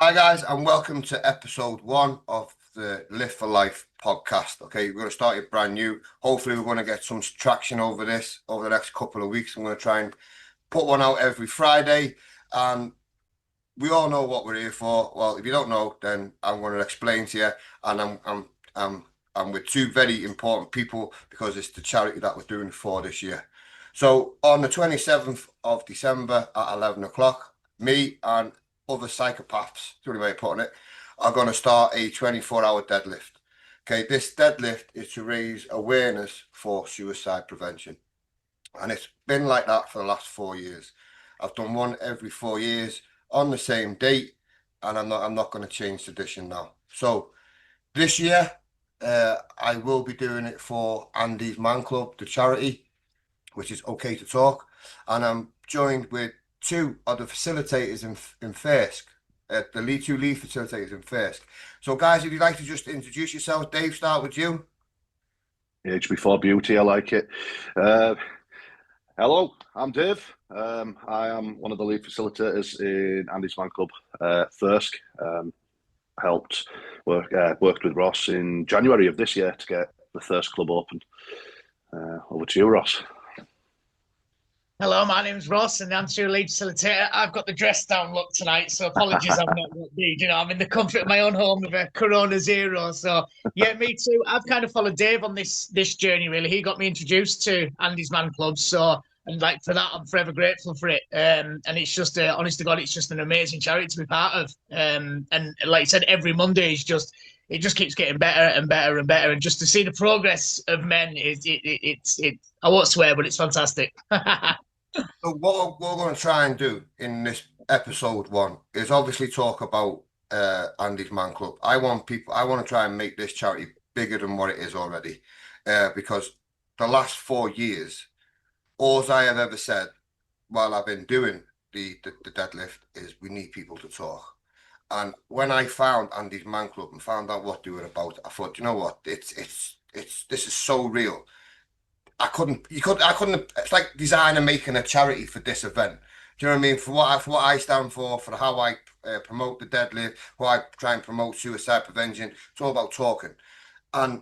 Hi guys, and welcome to episode 1 of the Live for Life podcast. Okay, we're going to start it brand new. Hopefully, we're going to get some traction over this over the next couple of weeks. I'm going to try and put one out every Friday. And we all know what we're here for. Well, if you don't know, then I'm going to explain to you. And I'm with two very important people because it's the charity that we're doing for this year. So on the 27th of December at 11 o'clock, me and other psychopaths, the only way of putting it, are going to start a 24-hour deadlift. Okay, this deadlift is to raise awareness for suicide prevention. And it's been like that for the last 4 years. I've done one every 4 years on the same date, and I'm not going to change tradition now. So this year, I will be doing it for Andy's Man Club, the charity, which is Okay to Talk. And I'm joined with two of the facilitators in Firsk, the two lead facilitators in Firsk. So, guys, if you'd like to just introduce yourselves, Dave, start with you. Age before beauty, I like it. Hello, I'm Dave. I am one of the lead facilitators in Andy's Man Club, Firsk. Worked with Ross in January of this year to get the Firsk Club open. Over to you, Ross. Hello, my name's Ross, and I'm your lead facilitator. I've got the dress down look tonight, so apologies I've not got the, I'm in the comfort of my own home with a Corona Zero. So yeah, me too. I've kind of followed Dave on this journey, really. He got me introduced to Andy's Man Club, so and like for that, I'm forever grateful for it. And it's just, honest to God, it's just an amazing charity to be part of. And like I said, every Monday is just. It just keeps getting better and better and better, and just to see the progress of men, it's I won't swear, but it's fantastic. So what we're going to try and do in this episode 1 is obviously talk about Andy's Man Club. I want to try and make this charity bigger than what it is already, because the last 4 years, all I have ever said while I've been doing the deadlift is we need people to talk. And when I found Andy's Man Club and found out what they were about, I thought, you know what, this is so real. I couldn't. It's like designing making a charity for this event. Do you know what I mean? For what I stand for how I promote the deadlift, how I try and promote suicide prevention. It's all about talking, and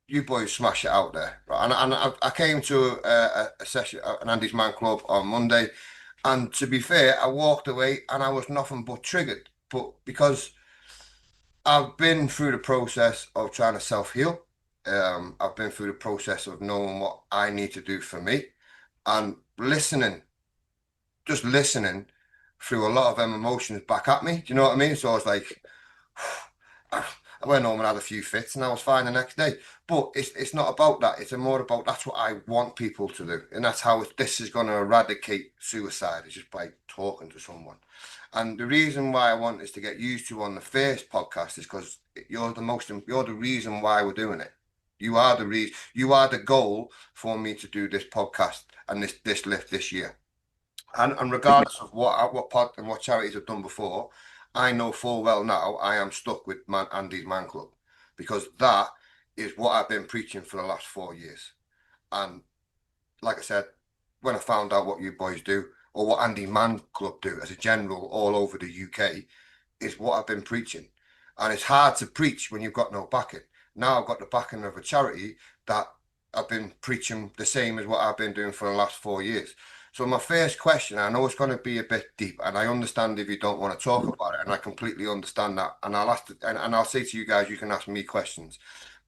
you boys smash it out there, right? And I came to a session at Andy's Man Club on Monday, and to be fair, I walked away and I was nothing but triggered. But because I've been through the process of trying to self-heal. I've been through the process of knowing what I need to do for me and just listening through a lot of them emotions back at me. Do you know what I mean? So I was like, I went home and had a few fits and I was fine the next day. But it's not about that. It's more about that's what I want people to do. And that's how this is going to eradicate suicide, is just by talking to someone. And the reason why I want this to get used to on the first podcast is because you're the reason why we're doing it. You are the reason. You are the goal for me to do this podcast and this lift this year. And regardless of what pod and what charities have done before, I know full well now I am stuck with Andy's Man Club, because that is what I've been preaching for the last 4 years. And like I said, when I found out what you boys do or what Andy Man Club do as a general all over the UK, is what I've been preaching. And it's hard to preach when you've got no backing. Now I've got the backing of a charity that I've been preaching the same as what I've been doing for the last 4 years. So my first question, I know it's going to be a bit deep, and I understand if you don't want to talk about it, and I completely understand that. And I'll say to you guys, you can ask me questions.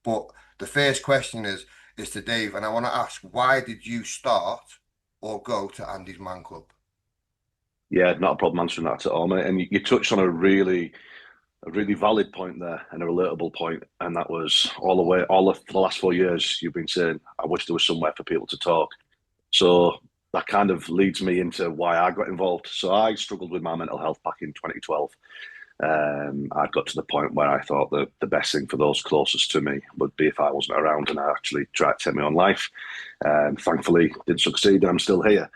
But the first question is to Dave, and I want to ask, why did you start or go to Andy's Man Club? Yeah, not a problem answering that at all, mate. And you touched on a really valid point there and a relatable point, and that was for the last 4 years you've been saying, I wish there was somewhere for people to talk. So that kind of leads me into why I got involved. So I struggled with my mental health back in 2012. I'd got to the point where I thought that the best thing for those closest to me would be if I wasn't around, and I actually tried to take my own life. Thankfully, didn't succeed, and I'm still here.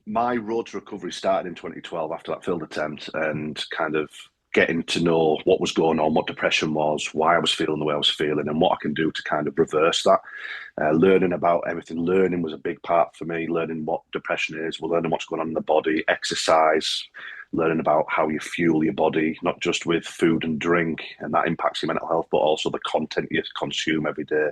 My road to recovery started in 2012 after that failed attempt, and kind of getting to know what was going on, what depression was, why I was feeling the way I was feeling, and what I can do to kind of reverse that. Learning about everything. Learning was a big part for me, learning what depression is, learning what's going on in the body, exercise, learning about how you fuel your body, not just with food and drink, and that impacts your mental health, but also the content you consume every day,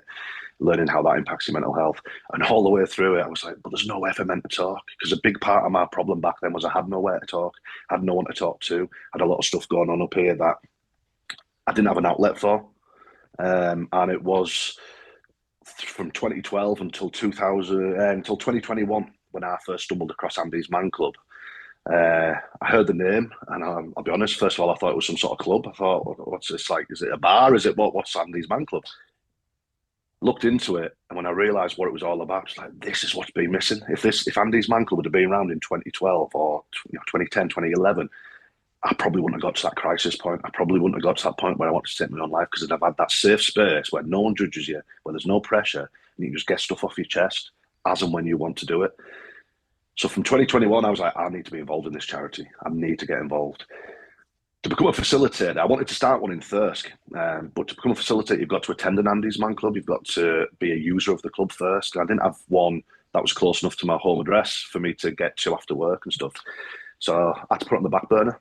learning how that impacts your mental health. And all the way through it, I was like, but there's nowhere for men to talk. Because a big part of my problem back then was I had nowhere to talk, I had no one to talk to, I had a lot of stuff going on up here that I didn't have an outlet for. And it was from 2012 until 2000, until 2021, when I first stumbled across Andy's Man Club. I heard the name, and I'll be honest. First of all, I thought it was some sort of club. I thought, "What's this like? Is it a bar? Is it What's Andy's Man Club?" Looked into it, and when I realised what it was all about, it's like, this is what's been missing. If Andy's Man Club would have been around in 2012 or 2010, 2011, I probably wouldn't have got to that crisis point. I probably wouldn't have got to that point where I want to take my own life, because I'd have had that safe space where no one judges you, where there's no pressure, and you can just get stuff off your chest as and when you want to do it. So from 2021, I was like, I need to be involved in this charity. I need to get involved. To become a facilitator, I wanted to start one in Thirsk, but to become a facilitator, you've got to attend an Andy's Man Club. You've got to be a user of the club first. I didn't have one that was close enough to my home address for me to get to after work and stuff. So I had to put it on the back burner.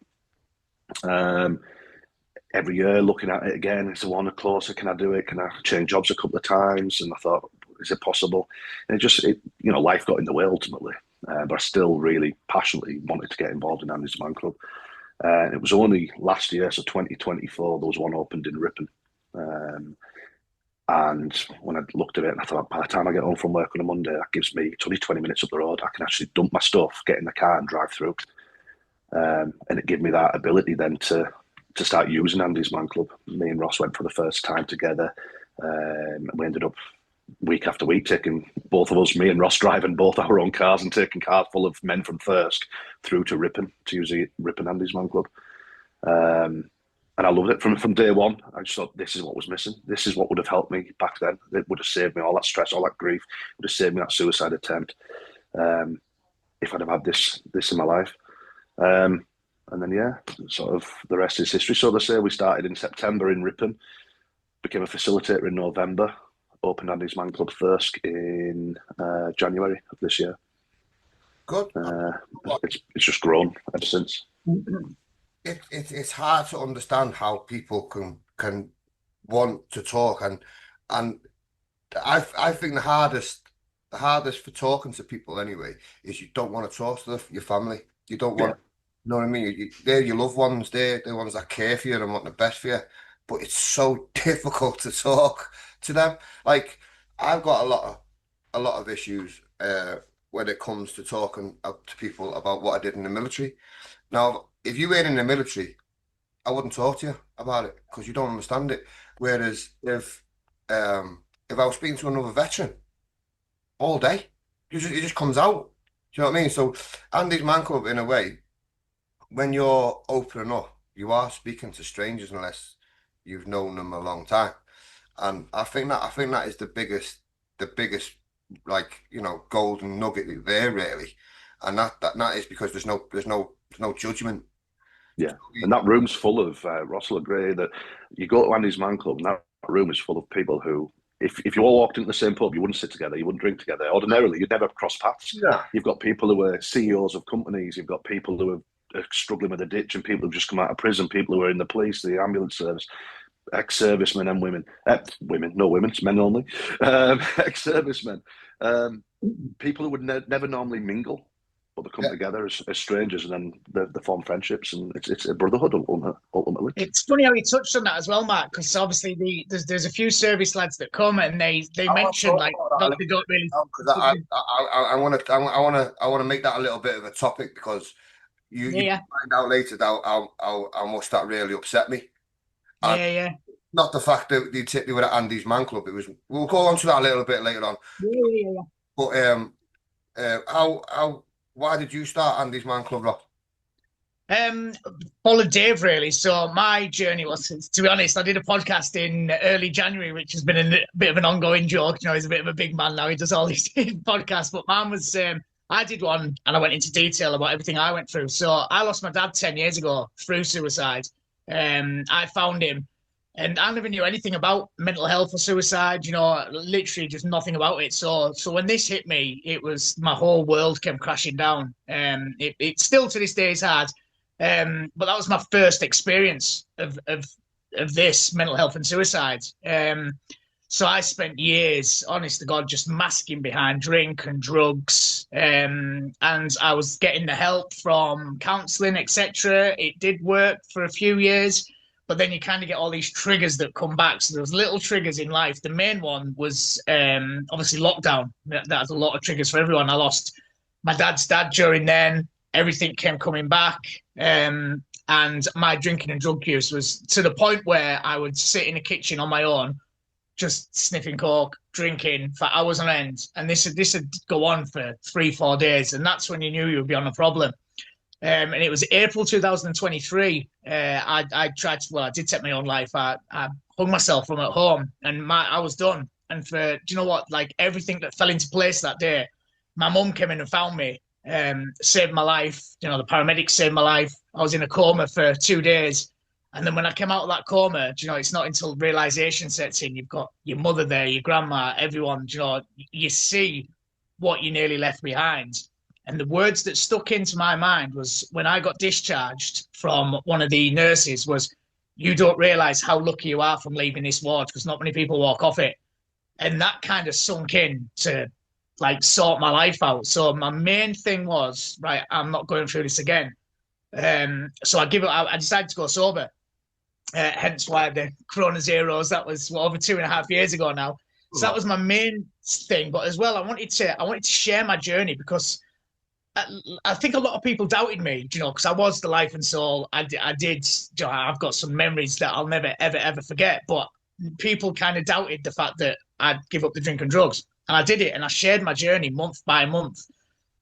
Every year, looking at it again, is the one closer? Can I do it? Can I change jobs a couple of times? And I thought, is it possible? And life got in the way ultimately. But I still really passionately wanted to get involved in Andy's Man Club. It was only last year, so 2024, there was one opened in Ripon. And when I looked at it, and I thought, by the time I get home from work on a Monday, that gives me, it's only 20 minutes up the road. I can actually dump my stuff, get in the car and drive through. And it gave me that ability then to start using Andy's Man Club. Me and Ross went for the first time together. We ended up week after week taking, both of us, me and Ross, driving both our own cars and taking cars full of men from Thirsk through to Ripon to use the Ripon Andy's Man Club. And I loved it from day one. I just thought, this is what was missing. This is what would have helped me back then. It would have saved me all that stress, all that grief. It would have saved me that suicide attempt if I'd have had this in my life. And then, sort of the rest is history. So they say we started in September in Ripon, became a facilitator in November, opened Andy's Man Club Thirsk in January of this year. Good. It's just grown ever since. It's hard to understand how people can want to talk, and I think the hardest for talking to people anyway is you don't want to talk to your family. You don't want, you know what I mean? They're your loved ones. They're the ones that care for you and want the best for you. But it's so difficult to talk to them. Like, I've got a lot of issues when it comes to talking to people about what I did in the military. Now, if you weren't in the military, I wouldn't talk to you about it because you don't understand it. Whereas if I was speaking to another veteran all day, it just comes out. Do you know what I mean? So Andy's Man Club, in a way, when you're opening up, you are speaking to strangers unless you've known them a long time. And I think that is the biggest like, golden nugget there really. And that is because there's no judgment. Yeah, and that room's full of Ross will agree that you go to Andy's Man Club and that room is full of people who, if you all walked into the same pub, you wouldn't sit together, you wouldn't drink together. Ordinarily, you'd never cross paths. Yeah. You've got people who are CEOs of companies, you've got people who are struggling with addiction, people who've just come out of prison, people who are in the police, the ambulance service, ex-servicemen and women, no women, it's men only, ex-servicemen, people who would never normally mingle, but they come together as strangers, and then they form friendships, and it's a brotherhood ultimately. It's funny how you touched on that as well, Mark, because obviously there's a few service lads that come and they mention like that they don't really. Because I want to make that a little bit of a topic, because you find out later how much that really upset me. And not the fact that they were at Andy's Man Club. It was. We'll go on to that a little bit later on. Yeah. But why did you start Andy's Man Club, Rob? Followed Dave really. So my journey was, to be honest, I did a podcast in early January, which has been a bit of an ongoing joke. He's a bit of a big man now. He does all these podcasts, but mine was. I did one, and I went into detail about everything I went through. So I lost my dad 10 years ago through suicide. I found him, and I never knew anything about mental health or suicide, literally just nothing about it. So when this hit me, it was my whole world came crashing down. It still to this day is hard. But that was my first experience of this mental health and suicide. So I spent years, honest to God, just masking behind drink and drugs, and I was getting the help from counselling, etc. It did work for a few years, but then you kind of get all these triggers that come back. So there was little triggers in life. The main one was obviously lockdown. That has a lot of triggers for everyone. I lost my dad's dad during then. Everything came coming back. And my drinking and drug use was to the point where I would sit in the kitchen on my own, just sniffing coke, drinking for hours on end, and this would go on for 3-4 days, and that's when you knew you would be on a problem. And it was April 2023. I tried to, well, I did take my own life. I hung myself from at home, and I was done. And do you know what? Like everything that fell into place that day, my mum came in and found me, saved my life. You know, the paramedics saved my life. I was in a coma for 2 days. And then when I came out of that coma, you know, it's not until realization sets in. You've got your mother there, your grandma, everyone, you know, you see what you nearly left behind. And the words that stuck into my mind was when I got discharged from one of the nurses was, you don't realize how lucky you are from leaving this ward because not many people walk off it. And that kind of sunk in to like sort my life out. So my main thing was, right, I'm not going through this again. So I decided to go sober. Hence why the Corona Zeros, that was over 2.5 years ago now. So that was my main thing. But as well, I wanted to share my journey because I think a lot of people doubted me, you know, because I was the life and soul. I did, you know, I've got some memories that I'll never, ever, ever forget. But people kind of doubted the fact that I'd give up the drink and drugs. And I did it. And I shared my journey month by month.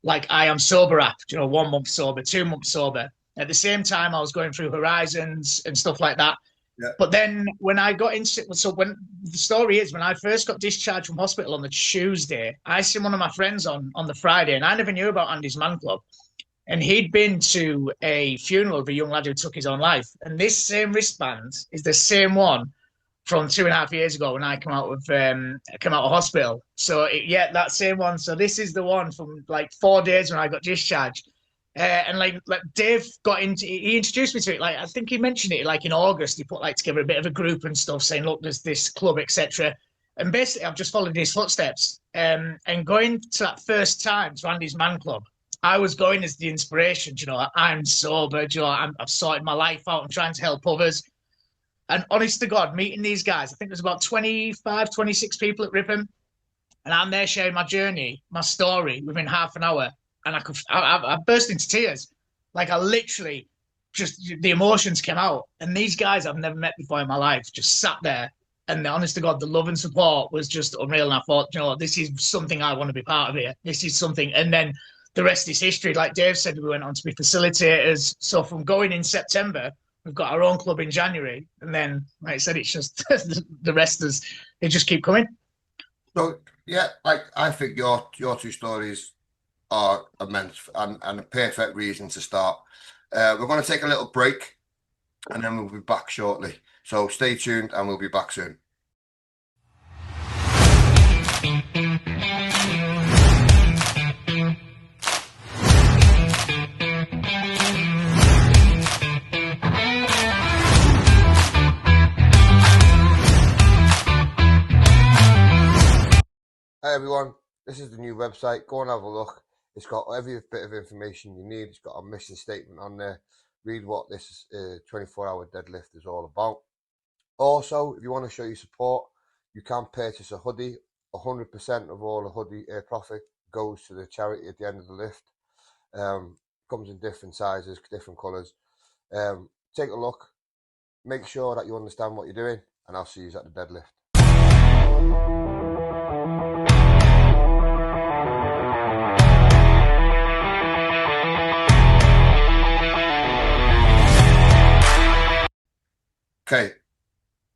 Like I Am Sober app, you know, 1 month sober, 2 months sober. At the same time, I was going through Horizons and stuff like that. Yeah. But then when I got into, so when the story is, when I first got discharged from hospital on the Tuesday, I seen one of my friends on the Friday, and I never knew about Andy's Man Club. And he'd been to a funeral of a young lad who took his own life. And this same wristband is the same one from 2.5 years ago when I came out of hospital. So yeah, that same one. So this is the one from like 4 days when I got discharged. And like Dave he introduced me to it. Like I think he mentioned it like in August. He put like together a bit of a group and stuff, saying, "Look, there's this club, etc." And basically, I've just followed his footsteps. And going to that first time to Andy's Man Club, I was going as the inspiration. You know, I'm sober. You know, I've sorted my life out. I'm trying to help others. And honest to God, meeting these guys, I think there's about 25, 26 people at Ripon, and I'm there sharing my journey, my story within half an hour. And I burst into tears. Like I literally just, the emotions came out. And these guys I've never met before in my life just sat there. And honest to God, the love and support was just unreal. And I thought, you know, this is something I want to be part of here. This is something. And then the rest is history. Like Dave said, we went on to be facilitators. So from going in September, we've got our own club in January. And then, like I said, it's just the rest is, they just keep coming. So, yeah, like I think your two stories are immense and a perfect reason to start. We're going to take a little break and then we'll be back shortly. So stay tuned and we'll be back soon. Hi everyone, this is the new website. Go and have a look. It's got every bit of information you need. It's got a mission statement on there. Read what this 24-hour deadlift is all about. Also, if you want to show your support, you can purchase a hoodie. 100% of all the hoodie profit goes to the charity at the end of the lift. Comes in different sizes, different colours. Take a look. Make sure that you understand what you're doing, and I'll see you at the deadlift. Okay,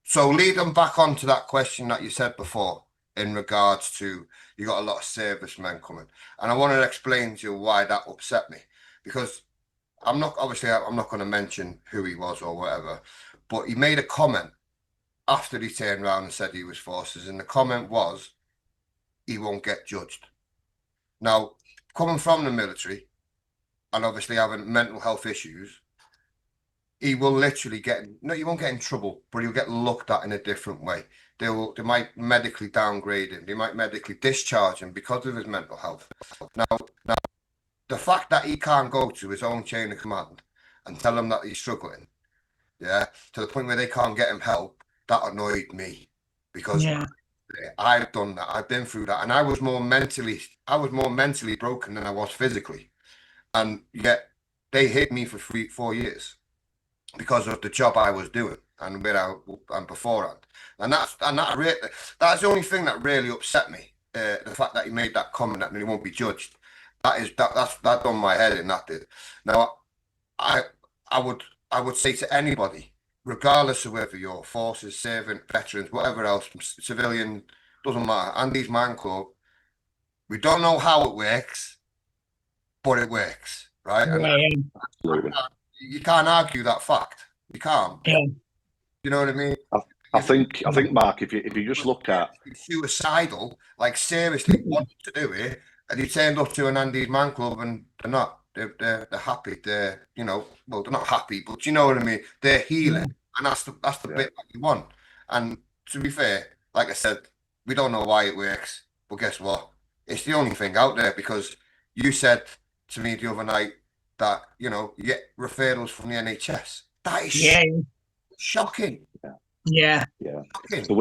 so leading back onto that question that you said before in regards to you got a lot of servicemen coming, and I want to explain to you why that upset me, because I'm not going to mention who he was or whatever, but he made a comment after he turned around and said he was forces, and the comment was he won't get judged. Now, coming from the military and obviously having mental health issues, he will literally no, you won't get in trouble, but he'll get looked at in a different way. They might medically downgrade him. They might medically discharge him because of his mental health. Now, the fact that he can't go to his own chain of command and tell him that he's struggling, yeah, to the point where they can't get him help, that annoyed me because I've done that. I've been through that, and I was more mentally broken than I was physically, and yet they hit me for 4 years because of the job I was doing and beforehand, and that's the only thing that really upset me. The fact that he made that comment that he won't be judged. That's done my head in. That did. Now, I would say to anybody, regardless of whether you're forces, servant, veterans, whatever else, civilian, doesn't matter. Andy's Man Club, we don't know how it works, but it works, right? And Absolutely. you can't argue that fact. You can't. Yeah. You know what I mean? I think, Mark, if you just look at suicidal, like seriously wanted to do it, and he turned up to an Andy's Man Club and they're not. They're happy. They're well, they're not happy, but you know what I mean. They're healing, and that's the bit that you want. And to be fair, like I said, we don't know why it works, but guess what? It's the only thing out there because you said to me the other night that you get referrals from the NHS. That is shocking. Yeah. Shocking. So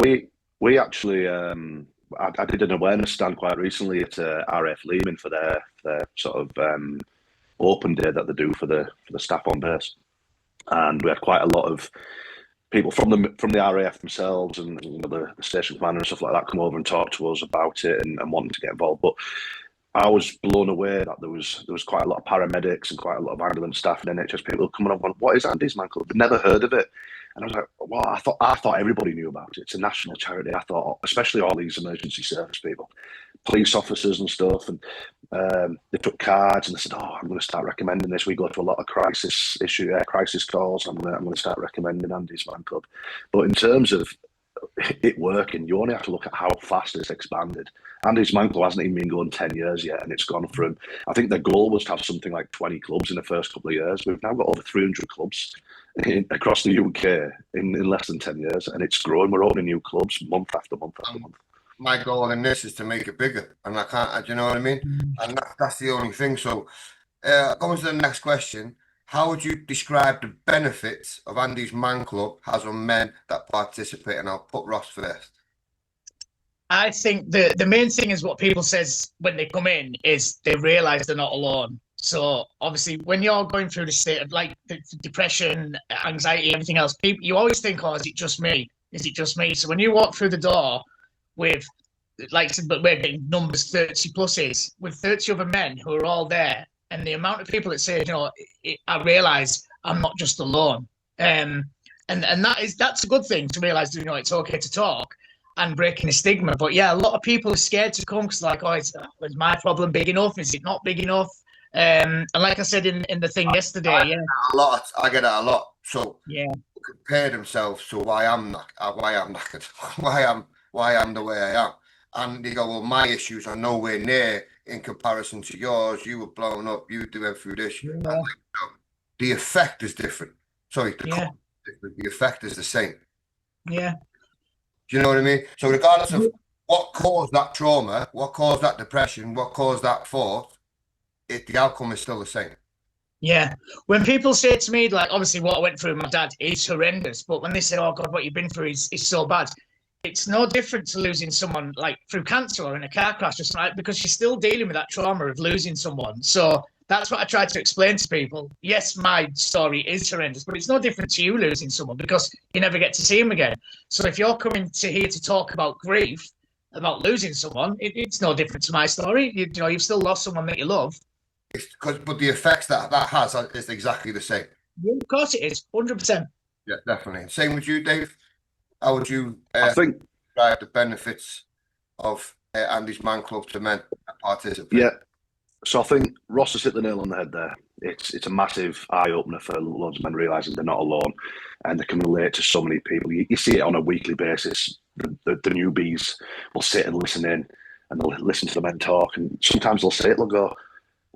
we actually I did an awareness stand quite recently at RF Lehman for their sort of open day that they do for the staff on base, and we had quite a lot of people from the RAF themselves and the station commander and stuff like that come over and talk to us about it and wanting to get involved. But I was blown away that there was quite a lot of paramedics and quite a lot of ambulance staff and NHS people coming up on what is Andy's Man Club? They'd never heard of it. And I was like, well, I thought everybody knew about it. It's a national charity. I thought, especially all these emergency service people, police officers and stuff. And they took cards and they said, oh, I'm going to start recommending this. We go to a lot of crisis calls. I'm going to start recommending Andy's Man Club. But in terms of it working, you only have to look at how fast it's expanded. Andy's Man Club hasn't even been going 10 years yet, and it's gone from, I think their goal was to have something like 20 clubs in the first couple of years. We've now got over 300 clubs across the UK in less than 10 years, and it's growing. We're opening new clubs month after month after month. My goal in this is to make it bigger, and I can't, do you know what I mean? And that's the only thing. So, going to the next question, how would you describe the benefits of Andy's Man Club has on men that participate? And I'll put Ross first. I think the main thing is what people says when they come in is they realise they're not alone. So obviously, when you're going through the state of like the depression, anxiety, everything else, you always think, "Oh, is it just me? Is it just me?" So when you walk through the door with, like I said, but we're getting numbers 30 pluses with 30 other men who are all there, and the amount of people that say, I realise I'm not just alone, and that's a good thing to realise. It's okay to talk and breaking the stigma. But yeah, a lot of people are scared to come because like, is my problem big enough? Is it not big enough? And like I said in the thing yesterday, I get that a lot. So yeah, compare themselves to why I'm knackered, why I'm the way I am, and they go, well, my issues are nowhere near in comparison to yours. You were blown up. You went through this. Yeah. The effect is different. Sorry, the effect is the same. Yeah. Do you know what I mean? So regardless of what caused that trauma, what caused that depression, what caused that thought, the outcome is still the same. Yeah. When people say to me, like, obviously what I went through with my dad is horrendous, but when they say, oh God, what you've been through is so bad, it's no different to losing someone like through cancer or in a car crash or something, because you're still dealing with that trauma of losing someone. So that's what I try to explain to people. Yes, my story is horrendous, but it's no different to you losing someone because you never get to see him again. So if you're coming here to talk about grief, about losing someone, it's no different to my story. You've still lost someone that you love. But the effects that has is exactly the same. Yeah, of course it is, 100%. Yeah, definitely. Same with you, Dave. How would you I think describe the benefits of Andy's Man Club to men that participate? Yeah. So I think Ross has hit the nail on the head there. It's a massive eye-opener for loads of men realising they're not alone and they can relate to so many people. You see it on a weekly basis. The newbies will sit and listen in and they'll listen to the men talk, and sometimes they'll say it, they'll go,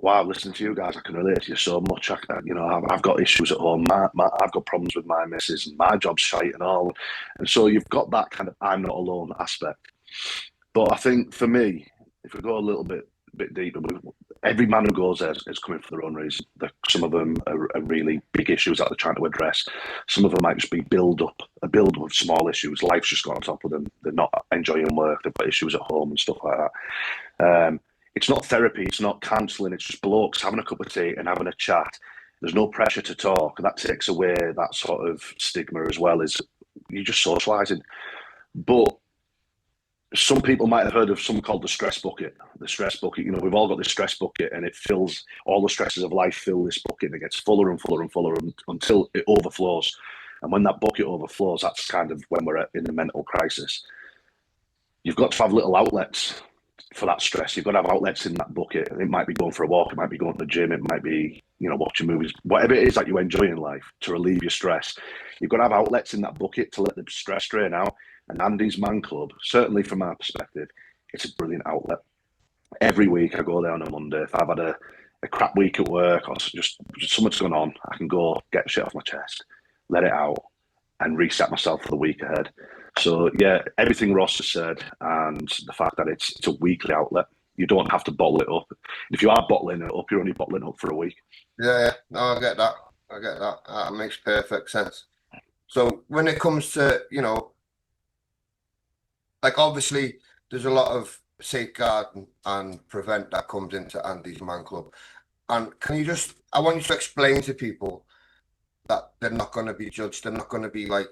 wow, listening to you guys, I can relate to you so much. I've got issues at home. I've got problems with my missus, and my job's shite and all. And so you've got that kind of I'm not alone aspect. But I think for me, if we go a little bit deeper, every man who goes there is coming for their own reason. Some of them are really big issues that they're trying to address. Some of them might just be a build up of small issues. Life's just got on top of them. They're not enjoying work. They've got issues at home and stuff like that. It's not therapy. It's not counselling. It's just blokes having a cup of tea and having a chat. There's no pressure to talk. And that takes away that sort of stigma as well, as you're just socialising. But some people might have heard of something called the stress bucket. The stress bucket, we've all got this stress bucket, and it fills, all the stresses of life fill this bucket, and it gets fuller and fuller and fuller until it overflows. And when that bucket overflows, that's kind of when we're in a mental crisis. You've got to have little outlets for that stress. You've got to have outlets in that bucket. It might be going for a walk, it might be going to the gym, it might be, watching movies, whatever it is that you enjoy in life to relieve your stress. You've got to have outlets in that bucket to let the stress drain out. And Andy's Man Club, certainly from our perspective, it's a brilliant outlet. Every week I go there on a Monday. If I've had a crap week at work or just something's going on, I can go get shit off my chest, let it out, and reset myself for the week ahead. So yeah, everything Ross has said, and the fact that it's a weekly outlet. You don't have to bottle it up. If you are bottling it up, you're only bottling it up for a week. Yeah, no, I get that. That makes perfect sense. So when it comes to, like obviously there's a lot of safeguard and prevent that comes into Andy's Man Club. And I want you to explain to people that they're not going to be judged. They're not going to be like,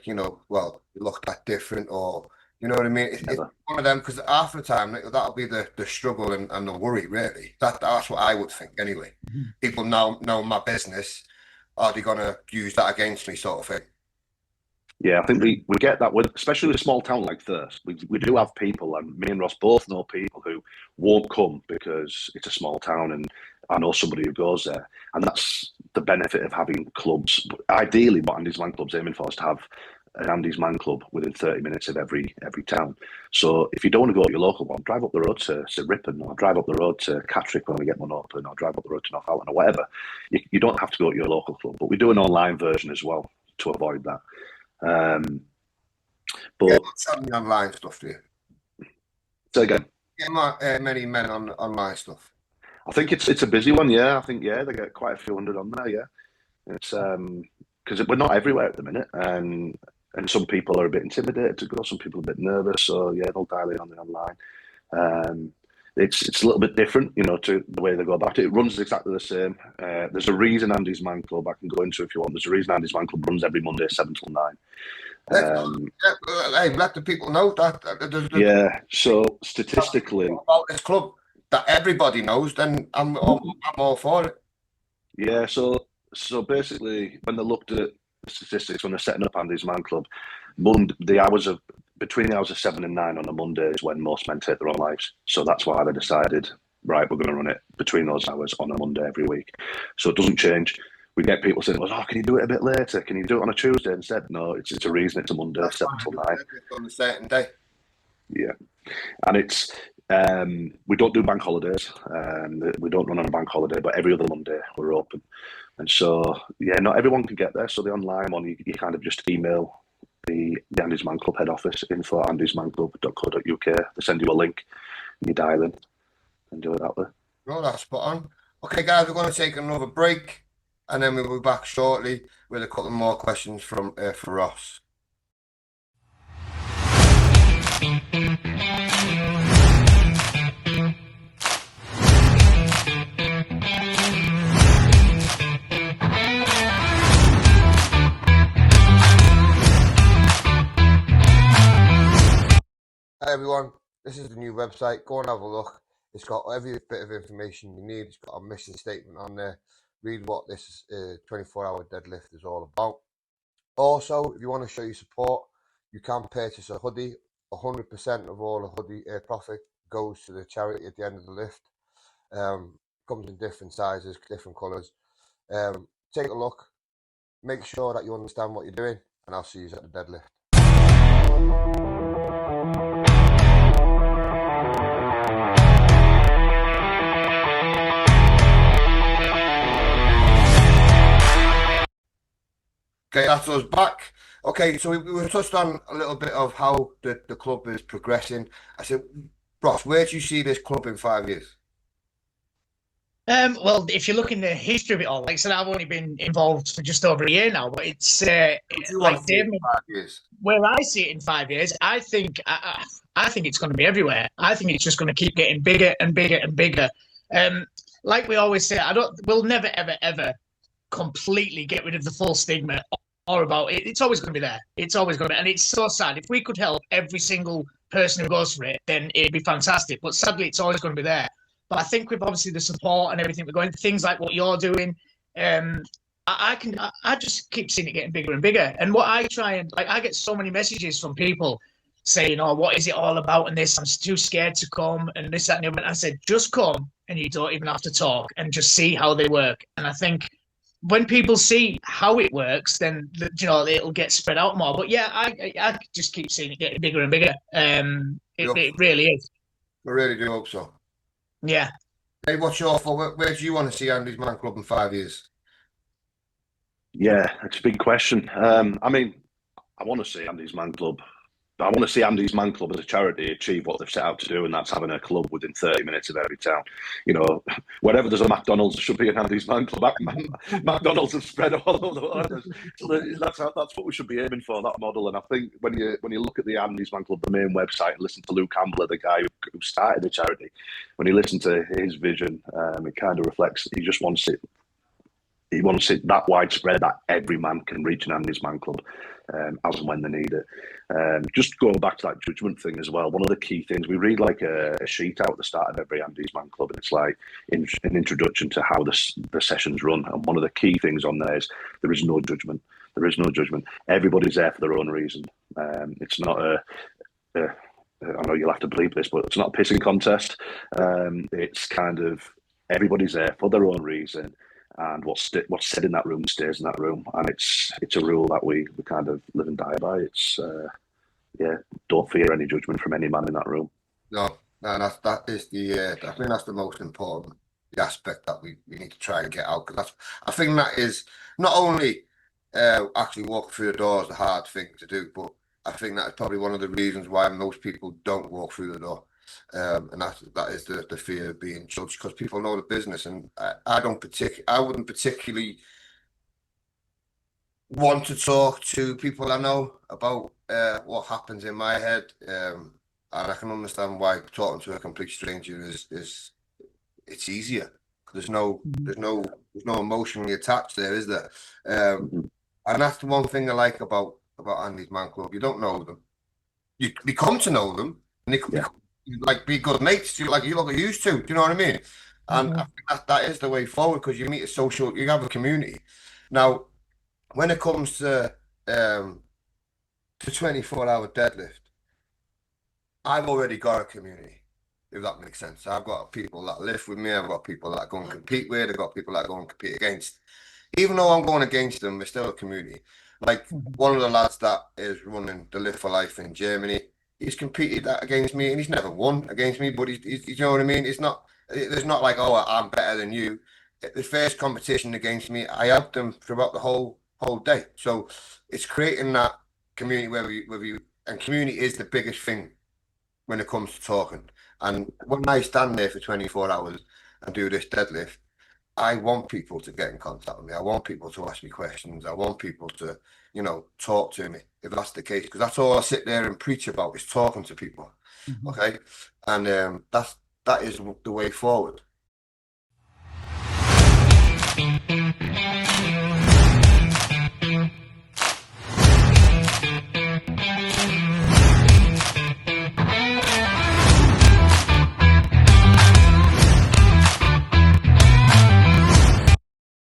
well, you look that different, or, you know what I mean? It's one of them, because half the time that'll be the struggle and the worry, really. That's what I would think anyway. People now know my business. Are they going to use that against me, sort of thing? Yeah, I think we get that, especially with a small town like this. We do have people, and me and Ross both know people who won't come because it's a small town, and I know somebody who goes there. And that's the benefit of having clubs. Ideally, what Andy's Man Club's aiming for is to have an Andy's Man Club within 30 minutes of every town. So if you don't want to go to your local one, drive up the road to Ripon, or drive up the road to Catterick when we get one open, or drive up the road to Northallerton, or whatever. You don't have to go to your local club, but we do an online version as well to avoid that. But the online stuff, do you? Say again. Get many men on online stuff. I think it's a busy one. Yeah, I think they get quite a few hundred on there. Yeah, it's because we're not everywhere at the minute, and some people are a bit intimidated to go. Some people are a bit nervous, so yeah, they'll dial in on the online. It's a little bit different, to the way they go about it. It runs exactly the same. There's a reason Andy's Man Club, I can go into if you want. There's a reason Andy's Man Club runs every Monday 7 till 9. Hey, let the people know that. Yeah. So statistically, about this club that everybody knows, then I'm all for it. Yeah. So basically, when they looked at the statistics when they're setting up Andy's Man Club, between the hours of 7 and 9 on a Monday is when most men take their own lives. So that's why they decided, right, we're going to run it between those hours on a Monday every week. So it doesn't change. We get people saying, well, can you do it a bit later? Can you do it on a Tuesday instead? No, it's a reason it's a Monday, 7 till 9. On a certain day. Yeah. And it's, we don't do bank holidays. We don't run on a bank holiday, but every other Monday we're open. And so, yeah, not everyone can get there. So the online one, you kind of just email the Andy's Man Club head office, info@andysmanclub.co.uk. They send you a link and you dial in and do it that way. No, that's spot on. Okay, guys, we're going to take another break, and then we'll be back shortly with a couple more questions for Ross. Hi everyone, this is the new website. Go and have a look. It's got every bit of information you need. It's got a mission statement on there. Read what this 24-hour deadlift is all about. Also, if you want to show your support, you can purchase a hoodie. 100% of all the hoodie profit goes to the charity at the end of the lift. Comes in different sizes, different colours. Take a look. Make sure that you understand what you're doing, and I'll see you at the deadlift. Okay, that's us back. Okay, so we touched on a little bit of how the club is progressing. I said, Ross, where do you see this club in 5 years? Well, if you look in the history of it all, like I said, I've only been involved for just over a year now, but it's What do you want like to see Dave, in 5 years? where I see it in 5 years, I think it's going to be everywhere. I think it's just going to keep getting bigger and bigger and bigger. Um, like we always say, we'll never ever ever completely get rid of the full stigma or about it. It's always going to be there. It's always going to be, and it's so sad. If we could help every single person who goes for it, then it'd be fantastic. But sadly, it's always going to be there. But I think with obviously the support and everything we're going, things like what you're doing, um, I just keep seeing it getting bigger and bigger. And what I try and like, I get so many messages from people saying, "Oh, what is it all about?" And this, I'm too scared to come, and this, that, and the other. And I said, just come, and you don't even have to talk, and just see how they work. And I think when people see how it works, then it'll get spread out more. But yeah, I just keep seeing it getting bigger and bigger. It really is. I really do hope so. Yeah. Hey, what's your thought? Where do you want to see Andy's Man Club in 5 years? Yeah, it's a big question. I mean, I want to see Andy's Man Club. I want to see Andy's Man Club as a charity achieve what they've set out to do, and that's having a club within 30 minutes of every town. You know, wherever there's a McDonald's, there should be an Andy's Man Club. McDonald's have spread all over the world. So that's what we should be aiming for, that model. And I think when you look at the Andy's Man Club, the main website, and listen to Luke Campbell, the guy who started the charity, when you listen to his vision, it kind of reflects that he just wants it. He wants it that widespread that every man can reach an Andy's Man Club as and when they need it. Just going back to that judgment thing as well, one of the key things, we read like a sheet out at the start of every Andy's Man Club, and it's like an introduction to how the sessions run. And one of the key things on there is there is no judgment. There is no judgment. Everybody's there for their own reason. It's not I know you'll have to bleep this, but it's not a pissing contest. It's kind of everybody's there for their own reason. And what's said in that room stays in that room, and it's a rule that we kind of live and die by. It's don't fear any judgment from any man in that room. No, that is I think that's the most important aspect that we need to try and get out, because I think that is not only actually walking through the door is a hard thing to do, but I think that is probably one of the reasons why most people don't walk through the door. And that is the fear of being judged, because people know the business, and I wouldn't particularly want to talk to people I know about what happens in my head, and I can understand why talking to a complete stranger is it's easier. There's no emotionally attached there, is there? And that's the one thing I like about Andy's Man Club. You don't know them, you come to know them, and they like be good mates, like you look used to. Do you know what I mean? And I think that is the way forward, because you meet you have a community. Now, when it comes to 24-hour deadlift, I've already got a community, if that makes sense. I've got people that lift with me. I've got people that I go and compete with. I've got people that I go and compete against. Even though I'm going against them, we're still a community. Like one of the lads that is running the Lift for Life in Germany, he's competed against me, and he's never won against me. But he's you know what I mean? There's not like, oh, I'm better than you. The first competition against me, I helped them throughout the whole day. So it's creating that community and community is the biggest thing when it comes to talking. And when I stand there for 24 hours and do this deadlift, I want people to get in contact with me. I want people to ask me questions. I want people to, talk to me, if that's the case, because that's all I sit there and preach about, is talking to people. Okay. And that is the way forward.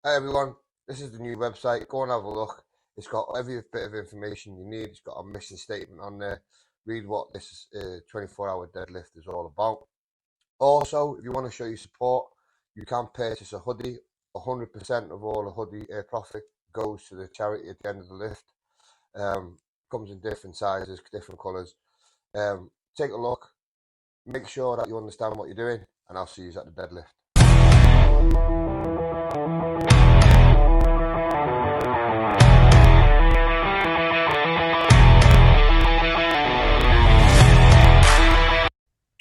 Hi everyone, this is the new website. Go and have a look. It's got every bit of information you need. It's got a mission statement on there. Read what this 24-hour deadlift is all about. Also, if you want to show your support, you can purchase a hoodie. 100% of all the hoodie profit goes to the charity at the end of the lift. Comes in different sizes, different colours. Take a look. Make sure that you understand what you're doing, and I'll see you at the deadlift.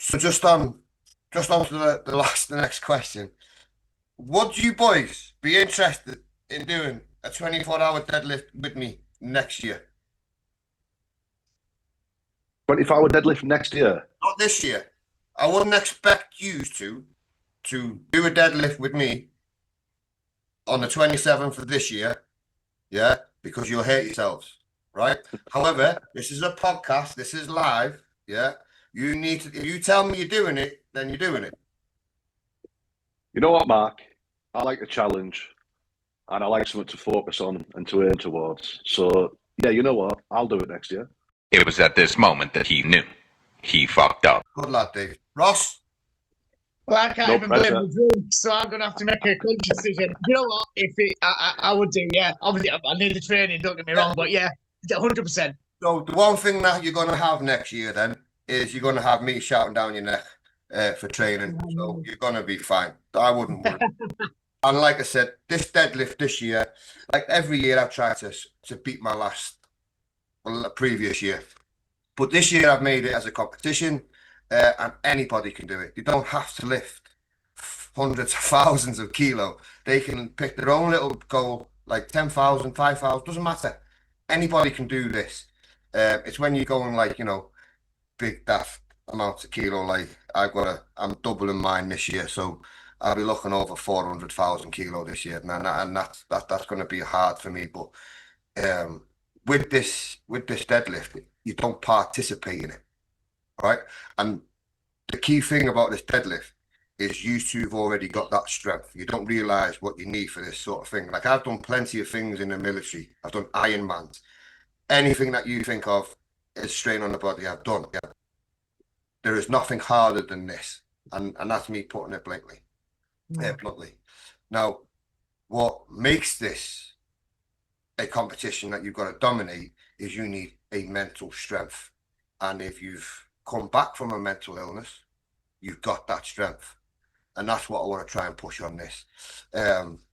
So just on to the next question. Would you boys be interested in doing a 24-hour deadlift with me next year? 24-hour deadlift next year. Not this year. I wouldn't expect you to do a deadlift with me on the 27th of this year, yeah, because you'll hate yourselves, right? However, this is a podcast, this is live, yeah. You need to, if you tell me you're doing it, then you're doing it. You know what, Mark? I like a challenge, and I like something to focus on and to aim towards. So, yeah, you know what? I'll do it next year. It was at this moment that he knew. He fucked up. Good lad, Dave. Ross? Well, I can't No even pressure. blame the drink, so I'm going to have to make a conscious decision. You know what? I would do, yeah. Obviously, I need the training, don't get me wrong, but yeah, 100%. So the one thing that you're going to have next year then is you're going to have me shouting down your neck for training. So you're going to be fine. I wouldn't worry. And like I said, this deadlift this year, like every year I've tried to beat my previous year. But this year I've made it as a competition and anybody can do it. You don't have to lift hundreds of thousands of kilo. They can pick their own little goal, like 10,000, 5,000, doesn't matter. Anybody can do this. It's when you're going like, big daft amounts of kilo, like I'm doubling mine this year. So I'll be looking over 400,000 kilo this year. And that's going to be hard for me. But with this deadlift, you don't participate in it, right? And the key thing about this deadlift is you two have already got that strength. You don't realize what you need for this sort of thing. Like I've done plenty of things in the military. I've done Ironmans. Anything that you think of is strain on the body, I've done. Yeah. There is nothing harder than this. And that's me putting it bluntly. Bluntly. Now, what makes this a competition that you've got to dominate is you need a mental strength. And if you've come back from a mental illness, you've got that strength. And that's what I want to try and push on this.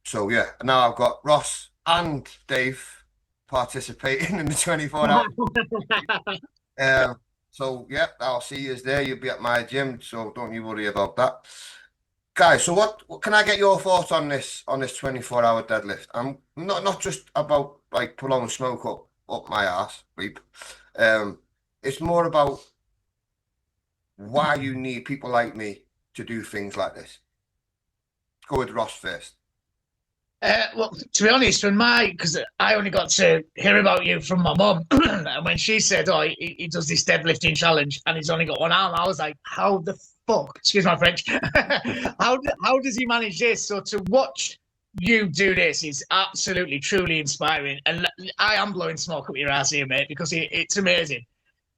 So yeah, now I've got Ross and Dave participating in the 24 hours. So yeah, I'll see you there. You'll be at my gym, so don't you worry about that. Guys, so what can I get your thoughts on this 24-hour deadlift? I'm not just about like blowing smoke up my ass, Reap. It's more about why you need people like me to do things like this. Go with Ross first. Well, to be honest, because I only got to hear about you from my mum, and when she said, "Oh, he does this deadlifting challenge, and he's only got one arm," I was like, "How the fuck?" Excuse my French. how does he manage this? So to watch you do this is absolutely, truly inspiring, and I am blowing smoke up your ass here, mate, because it's amazing.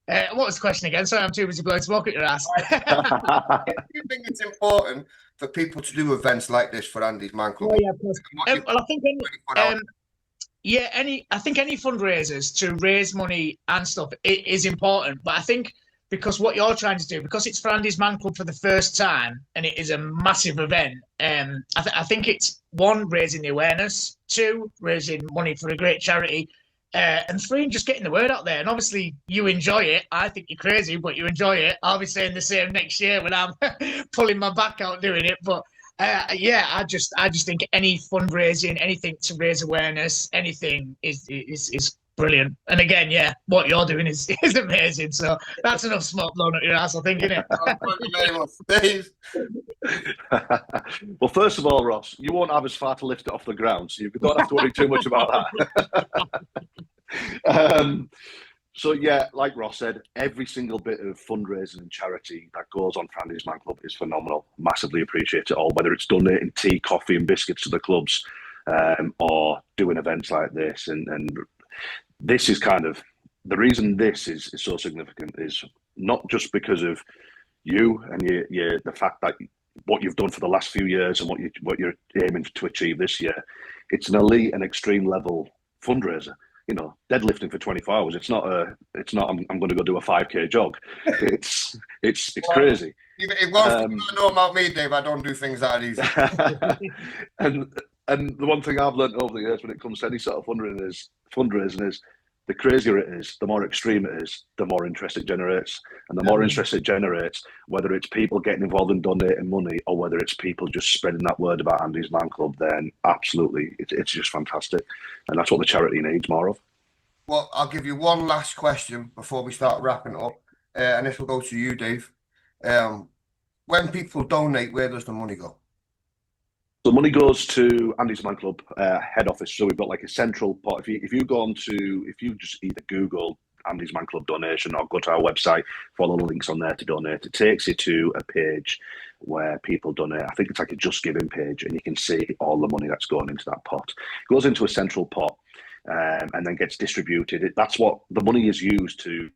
What was the question again? Sorry, I'm too busy blowing smoke at your ass. Do you think it's important for people to do events like this for Andy's Man Club? Oh, yeah, of course. Well, I think I think any fundraisers to raise money and stuff is important. But I think because what you're trying to do, because it's for Andy's Man Club for the first time and it is a massive event, I think it's one, raising the awareness, two, raising money for a great charity, and three, just getting the word out there. And obviously you enjoy it. I think you're crazy, but you enjoy it. I'll be saying the same next year when I'm pulling my back out doing it. But yeah, I just think any fundraising, anything to raise awareness, anything is brilliant. And again, yeah, what you're doing is amazing. So that's enough smoke blown up your ass, I think, isn't it? Well, first of all, Ross, you won't have as far to lift it off the ground, so you don't have to worry too much about that. So yeah, like Ross said, every single bit of fundraising and charity that goes on for Andy's Man Club is phenomenal. Massively appreciate it all, whether it's donating tea, coffee and biscuits to the clubs, or doing events like this. And this is kind of the reason this is so significant is not just because of you and the fact that what you've done for the last few years and what you're aiming to achieve this year. It's an elite and extreme level fundraiser. You know, deadlifting for 24 hours. It's not I'm going to go do a 5K jog. It's crazy. If one you know about me, Dave, I don't do things that easy. and the one thing I've learned over the years when it comes to any sort of fundraising is the crazier it is, the more extreme it is, the more interest it generates. And the more interest it generates, whether it's people getting involved in donating money or whether it's people just spreading that word about Andy's Man Club, then absolutely, it's just fantastic. And that's what the charity needs more of. Well, I'll give you one last question before we start wrapping up. And this will go to you, Dave. When people donate, where does the money go? The money goes to Andy's Man Club head office. So we've got like a central pot. If you just either Google Andy's Man Club donation or go to our website, follow the links on there to donate, it takes you to a page where people donate. I think it's like a Just Giving page, and you can see all the money that's going into that pot. It goes into a central pot and then gets distributed. That's what the money is used to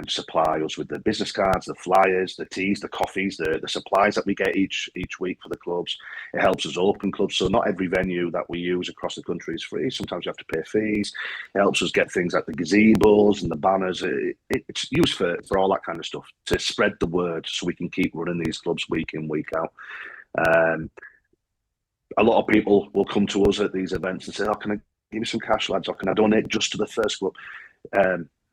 supply us with the business cards, the flyers, the teas, the coffees, the supplies that we get each week for the clubs. It helps us open clubs. So not every venue that we use across the country is free. Sometimes you have to pay fees. It helps us get things like the gazebos and the banners. It's used for all that kind of stuff to spread the word so we can keep running these clubs week in, week out. A lot of people will come to us at these events and say, "Oh, can I give me some cash, lads, or can I donate just to the first club?"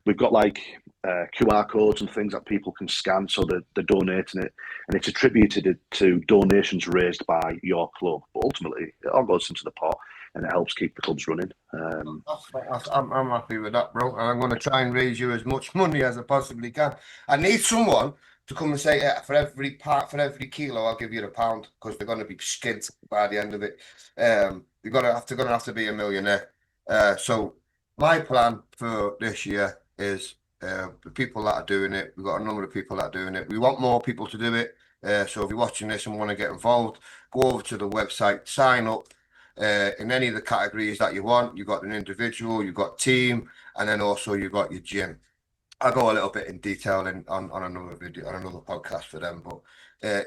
We've got like QR codes and things that people can scan, so they're donating it, and it's attributed to donations raised by your club. But ultimately, it all goes into the pot, and it helps keep the clubs running. I'm happy with that, bro. And I'm going to try and raise you as much money as I possibly can. I need someone to come and say, "Yeah, for every kilo, I'll give you £1," because they're going to be skint by the end of it. You're gonna have to be a millionaire. So my plan for this year is the people that are doing it. We've got a number of people that are doing it. We want more people to do it. So if you're watching this and want to get involved, go over to the website, sign up in any of the categories that you want. You've got an individual, you've got team, and then also you've got your gym. I'll go a little bit in detail on another video, on another podcast for them. But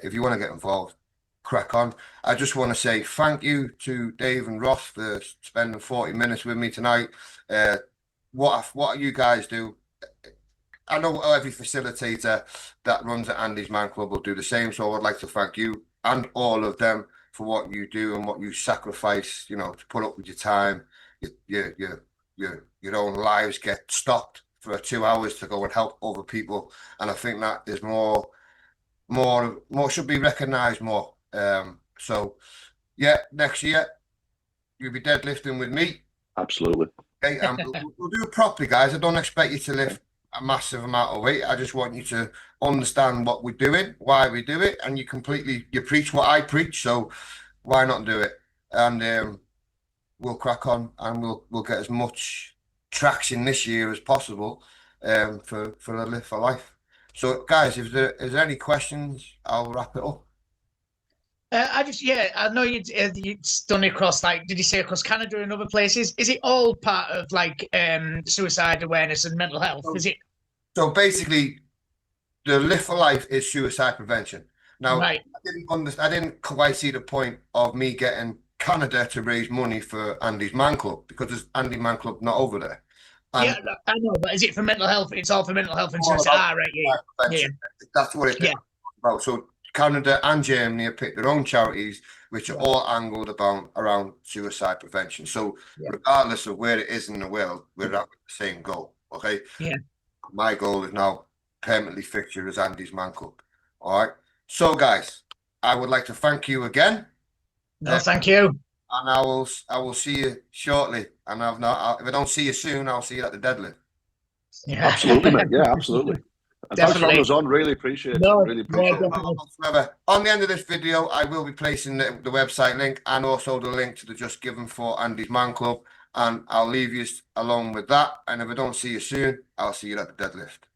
if you want to get involved, crack on. I just want to say thank you to Dave and Ross for spending 40 minutes with me tonight. What you guys do, I know every facilitator that runs at Andy's Man Club will do the same. So I'd like to thank you and all of them for what you do and what you sacrifice, to put up with your time. Your own lives get stopped for 2 hours to go and help other people. And I think that is more should be recognized more. So yeah, next year you'll be deadlifting with me. Absolutely. Okay, and we'll do it properly, guys. I don't expect you to lift a massive amount of weight. I just want you to understand what we're doing, why we do it, and you preach what I preach. So why not do it? And we'll crack on, and we'll get as much traction this year as possible for the Live for Life. So guys, is there any questions? I'll wrap it up. I know you'd done it across, like, did you say across Canada and other places? Is it all part of like suicide awareness and mental health? Is it? So basically, the Live for Life is suicide prevention. Now, right. I didn't quite see the point of me getting Canada to raise money for Andy's Man Club because there's Andy Man Club not over there. And yeah, I know, but is it for mental health? It's all for mental health and suicide. Right, yeah. That's what it's about. So Canada and Germany have picked their own charities, which are all angled around suicide prevention. So regardless of where it is in the world, we're at the same goal. Okay. Yeah. My goal is now permanently fixtured as Andy's Man Club. All right. So guys, I would like to thank you again. No, thank you. And I will see you shortly. And if I don't see you soon, I'll see you at the deadlift. Yeah. Absolutely, mate. Yeah, absolutely. Thanks for having us on. Really appreciate it. Really appreciate it. On the end of this video, I will be placing the website link and also the link to the Just Giving for Andy's Man Club. And I'll leave you along with that. And if I don't see you soon, I'll see you at the deadlift.